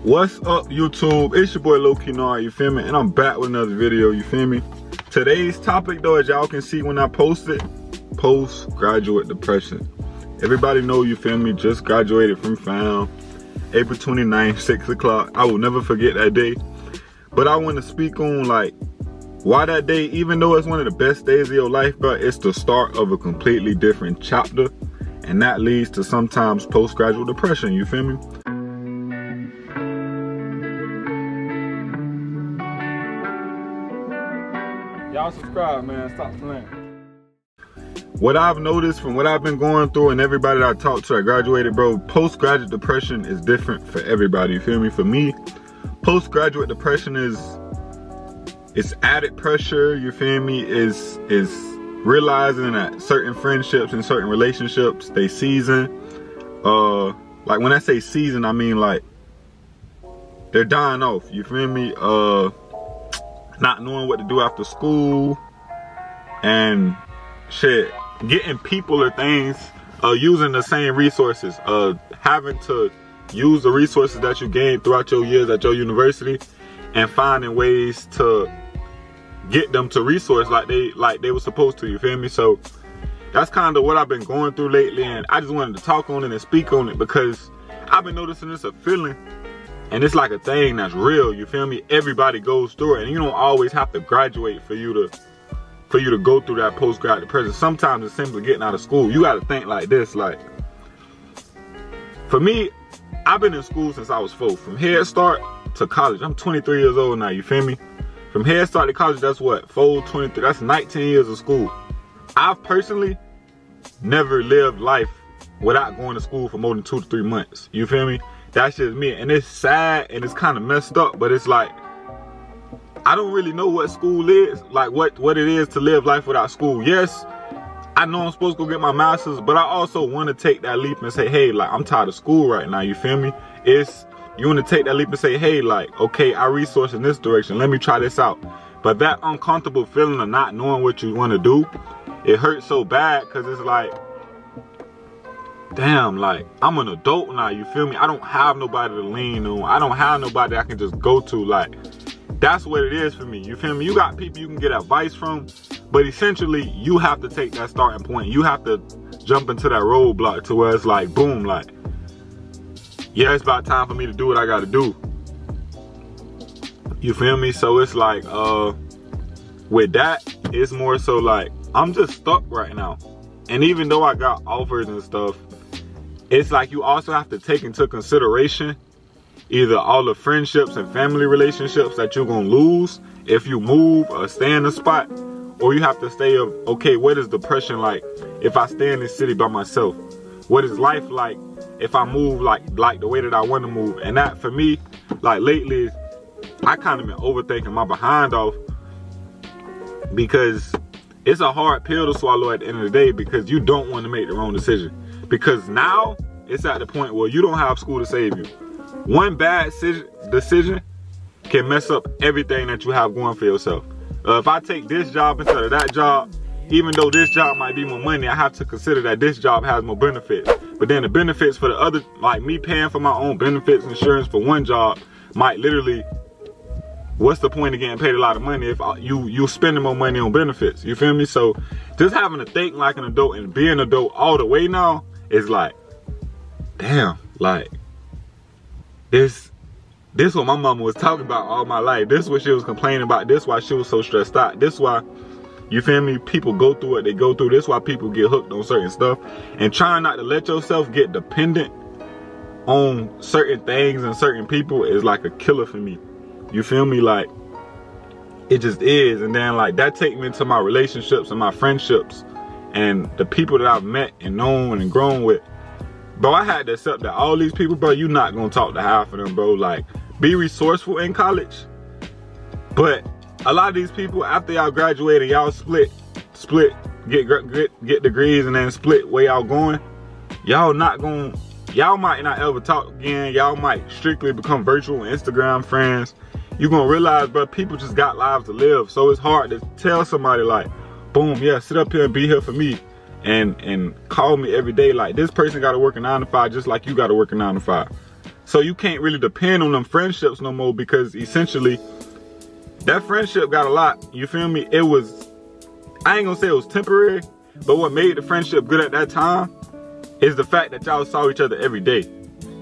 What's up, YouTube? It's your boy Low-Key Nard, you feel me? And I'm back with another video, you feel me? Today's topic though, as y'all can see when I post it, postgraduate depression. Everybody know, you feel me, just graduated from FAM, April 29th, 6 o'clock. I will never forget that day. But I want to speak on like why that day, even though it's one of the best days of your life, bro, it's the start of a completely different chapter. And that leads to sometimes postgraduate depression, you feel me? Y'all subscribe, man. Stop playing. What I've noticed from what I've been going through and everybody that I talked to, I graduated, bro, postgraduate depression is different for everybody, you feel me? For me, postgraduate depression it's added pressure, you feel me? Is realizing that certain friendships and certain relationships, they season. Like when I say season, I mean like they're dying off, you feel me? Not knowing what to do after school and shit, getting people or things, using the same resources, having to use the resources that you gained throughout your years at your university and finding ways to get them to resource like they were supposed to, you feel me? So that's kind of what I've been going through lately, and I just wanted to talk on it and speak on it because I've been noticing it's a feeling and it's like a thing that's real, you feel me? Everybody goes through it, and you don't always have to graduate for you to go through that postgrad depression. Sometimes it's simply getting out of school. You got to think like this, like for me, I've been in school since I was 4, from Head Start to college. I'm 23 years old now, you feel me? From Head Start to college, that's what, 4, 23, that's 19 years of school. I've personally never lived life without going to school for more than 2 to 3 months, you feel me? That's just me, and it's sad and it's kind of messed up, but it's like, I don't really know what school is, like what it is to live life without school. Yes, I know I'm supposed to go get my master's, but I also want to take that leap and say, hey, like, I'm tired of school right now, you feel me? You want to take that leap and say, hey, like, okay, I resource in this direction, let me try this out. But that uncomfortable feeling of not knowing what you want to do, it hurts so bad because it's like, damn, like, I'm an adult now, you feel me? I don't have nobody to lean on. I don't have nobody I can just go to. Like, that's what it is for me, you feel me? You got people you can get advice from, but essentially, you have to take that starting point. You have to jump into that roadblock to where it's like, boom, like, yeah, it's about time for me to do what I gotta do. You feel me? So it's like, with that, it's more so like, I'm just stuck right now. And even though I got offers and stuff, it's like you also have to take into consideration either all the friendships and family relationships that you're gonna lose if you move or stay in the spot, or you have to stay of, okay, what is depression like if I stay in this city by myself? What is life like if I move like the way that I want to move? And that for me, like lately, I kind of been overthinking my behind off because it's a hard pill to swallow at the end of the day because you don't want to make the wrong decision. Because now it's at the point where you don't have school to save you. One bad decision can mess up everything that you have going for yourself. If I take this job instead of that job, even though this job might be more money, I have to consider that this job has more benefits. But then the benefits for the other, like me paying for my own benefits insurance for one job might literally, what's the point of getting paid a lot of money if you spending more money on benefits, you feel me? So just having to think like an adult and being an adult all the way now is like, damn, like, this what my mama was talking about all my life. This what she was complaining about. This why she was so stressed out. This why, you feel me, people go through what they go through. This why people get hooked on certain stuff. And trying not to let yourself get dependent on certain things and certain people is like a killer for me. You feel me? Like, it just is. And then like that take me into my relationships and my friendships and the people that I've met and known and grown with. Bro, I had to accept that all these people, bro, you're not gonna talk to half of them, bro. Like, be resourceful in college, but a lot of these people, after y'all graduated, y'all split, get degrees and then split where y'all going. Y'all might not ever talk again. Y'all might strictly become virtual Instagram friends. You're gonna realize, bro, people just got lives to live. So it's hard to tell somebody like, boom, yeah, sit up here and be here for me. And call me every day like this person gotta work a 9 to 5 just like you gotta work a 9 to 5. So you can't really depend on them friendships no more, because essentially that friendship got a lot. You feel me? It was, I ain't gonna say it was temporary, but what made the friendship good at that time is the fact that y'all saw each other every day.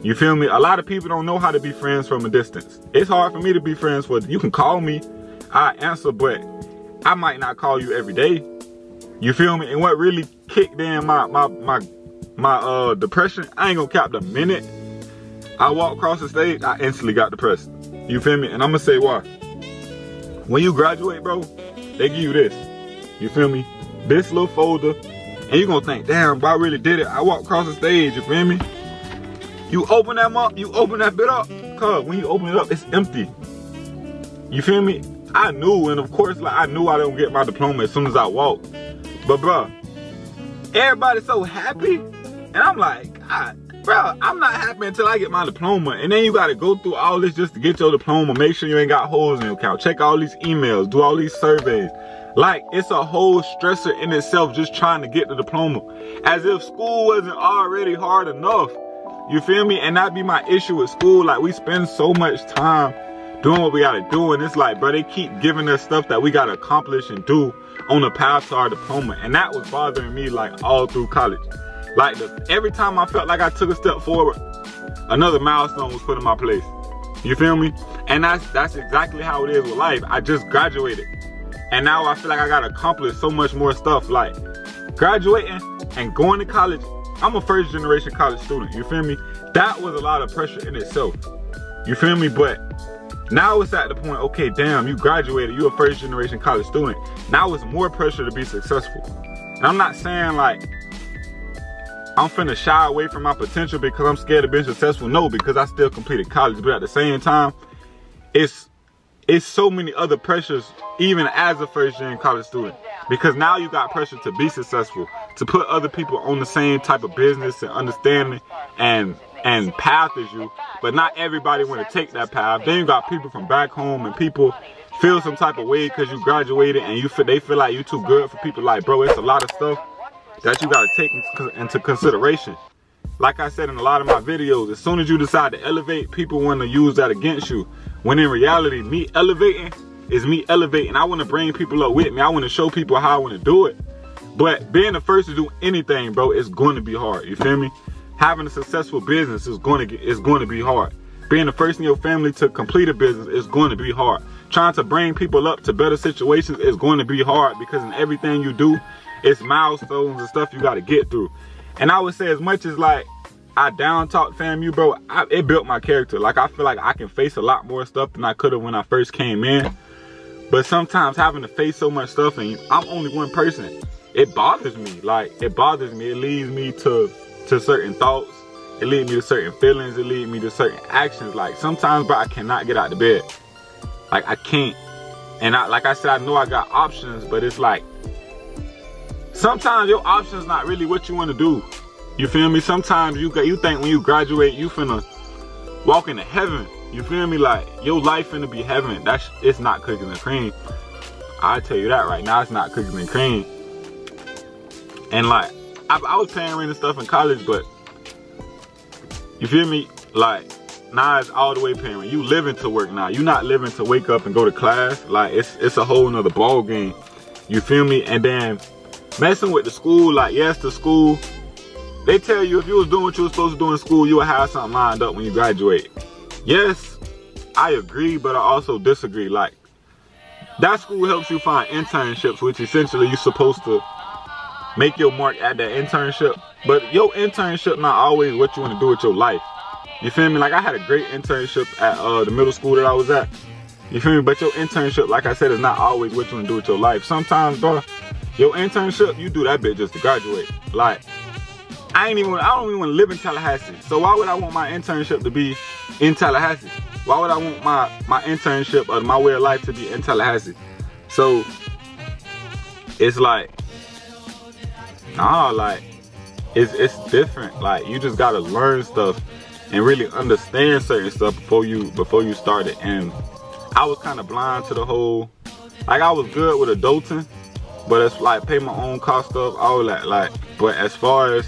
You feel me? A lot of people don't know how to be friends from a distance. It's hard for me to be friends with. You can call me, I answer, but I might not call you every day. You feel me? And what really kicked in my depression, I ain't gonna cap, the minute I walked across the stage, I instantly got depressed. You feel me? And I'm gonna say why. When you graduate, bro, they give you this. You feel me? This little folder, and you gonna think, damn, bro, I really did it. I walked across the stage, you feel me? You open them up, you open that bit up, cause when you open it up, it's empty. You feel me? I knew, and of course, like, I knew I didn't get my diploma as soon as I walked. But bro, everybody's so happy, and I'm like, bro, I'm not happy until I get my diploma. And then you gotta go through all this just to get your diploma, make sure you ain't got holes in your account, check all these emails, do all these surveys. Like, it's a whole stressor in itself just trying to get the diploma. As if school wasn't already hard enough. You feel me? And that be my issue with school. Like, we spend so much time doing what we gotta do, and it's like, bro, they keep giving us stuff that we gotta accomplish and do on the path to our diploma. And that was bothering me, like, all through college. Like, every time I felt like I took a step forward, another milestone was put in my place. You feel me? And that's exactly how it is with life. I just graduated, and now I feel like I gotta accomplish so much more stuff. Like, graduating and going to college, I'm a first generation college student, you feel me? That was a lot of pressure in itself, you feel me? But now it's at the point, okay, damn, you graduated, you're a first generation college student. Now it's more pressure to be successful. And I'm not saying like I'm finna shy away from my potential because I'm scared of being successful. No, because I still completed college. But at the same time, it's so many other pressures, even as a first gen college student. Because now you got pressure to be successful, to put other people on the same type of business and understanding and path as you. But not everybody want to take that path. Then you got people from back home, and people feel some type of way because you graduated, and they feel like you too good for people. Like, bro, it's a lot of stuff that you got to take into consideration. Like I said in a lot of my videos, as soon as you decide to elevate, people want to use that against you. When in reality, me elevating is me elevating. I want to bring people up with me. I want to show people how I want to do it. But being the first to do anything, bro, it's going to be hard. You feel me? Having a successful business is going to be hard. Being the first in your family to complete a business is going to be hard. Trying to bring people up to better situations is going to be hard, because in everything you do, it's milestones and stuff you got to get through. And I would say, as much as like I down talk FAMU, bro, it built my character. Like, I feel like I can face a lot more stuff than I could have when I first came in. But sometimes having to face so much stuff, and I'm only one person, it bothers me. Like, it bothers me. It leads me to certain thoughts. It leads me to certain feelings. It leads me to certain actions. Like, sometimes, bro, I cannot get out of bed. Like, I can't. And like I said, I know I got options, but it's like, sometimes your options not really what you want to do. You feel me? Sometimes you think when you graduate, you finna walk into heaven. You feel me? Like, your life finna be heaven. It's not cookies and cream. I tell you that right now, it's not cookies and cream. And like, I was paying rent and stuff in college, but you feel me? Like, now it's all the way paying rent. You living to work now. You not living to wake up and go to class. Like, it's a whole nother ball game. You feel me? And then messing with the school, like, yes, the school, they tell you if you was doing what you was supposed to do in school, you would have something lined up when you graduate. Yes, I agree, but I also disagree. Like, that school helps you find internships, which essentially you're supposed to make your mark at that internship. But your internship not always what you want to do with your life. You feel me? Like, I had a great internship at the middle school that I was at. You feel me? But your internship, like I said, is not always what you want to do with your life. Sometimes, bro, your internship, you do that bit just to graduate. Like, I don't even want to live in Tallahassee. So why would I want my internship to be in Tallahassee? Why would I want my internship or my way of life to be in Tallahassee? So it's like, nah, like, it's different. Like, you just gotta learn stuff and really understand certain stuff before you start it. And I was kind of blind to the whole, like, I was good with adulting, but it's like pay my own cost stuff, all that. Like, but as far as,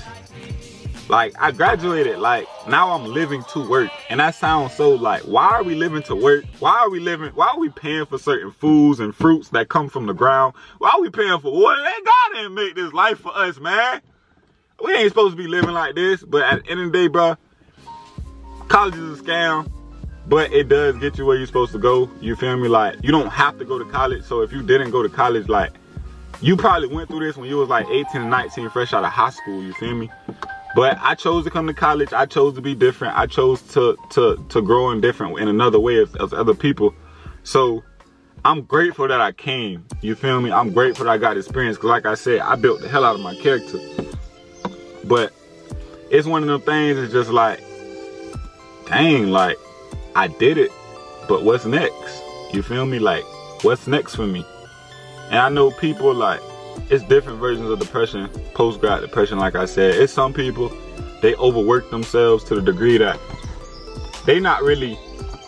like, I graduated, like, now I'm living to work. And that sounds so like, why are we living to work? Why are we paying for certain foods and fruits that come from the ground? Why are we paying for water? God didn't make this life for us, man. We ain't supposed to be living like this. But at the end of the day, bro, college is a scam, but it does get you where you're supposed to go. You feel me? Like, you don't have to go to college. So if you didn't go to college, like, you probably went through this when you was like 18 and 19, fresh out of high school, you feel me? But I chose to come to college. I chose to be different. I chose to grow in another way as other people. So I'm grateful that I came, you feel me? I'm grateful that I got experience, because like I said, I built the hell out of my character. But it's one of them things, it's just like, dang, like, I did it, but what's next? You feel me? Like, what's next for me? And I know people, like, it's different versions of depression, post-grad depression, like I said. It's some people, they overwork themselves to the degree that they not really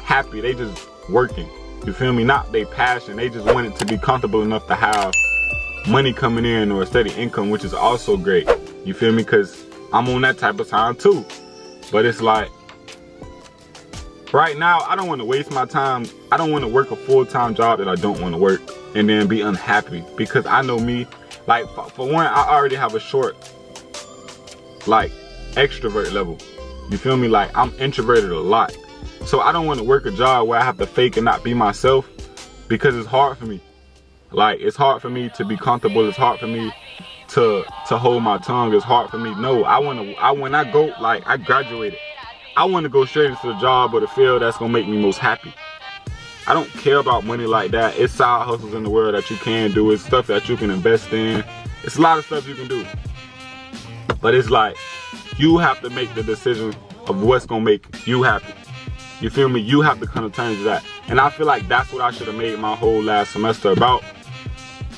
happy, they just working. You feel me? Not they passion, they just want it to be comfortable enough to have money coming in or a steady income, which is also great. You feel me? Because I'm on that type of time too. But it's like, right now, I don't want to waste my time. I don't want to work a full-time job that I don't want to work and then be unhappy. Because I know me, like, for one, I already have a short, like, extrovert level. You feel me? Like, I'm introverted a lot. So I don't want to work a job where I have to fake and not be myself, because it's hard for me. Like, it's hard for me to be comfortable. It's hard for me to hold my tongue. It's hard for me. No, when I go, like, I graduated, I want to go straight into the job or the field that's going to make me most happy. I don't care about money like that. It's side hustles in the world that you can do. It's stuff that you can invest in. It's a lot of stuff you can do. But it's like, you have to make the decision of what's going to make you happy. You feel me? You have to come to terms with that. And I feel like that's what I should have made my whole last semester about.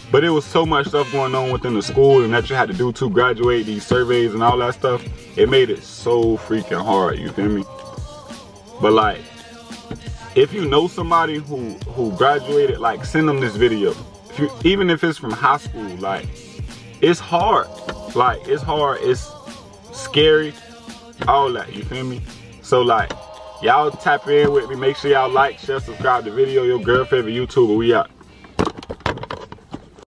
But it was so much stuff going on within the school and that you had to do to graduate, these surveys and all that stuff. It made it so freaking hard, you feel me? But like, if you know somebody who graduated, like, send them this video. Even if it's from high school, like, it's hard. Like, it's hard, it's scary, all that, you feel me? So like, y'all tap in with me. Make sure y'all like, share, subscribe to the video. Your girl favorite YouTuber, we out.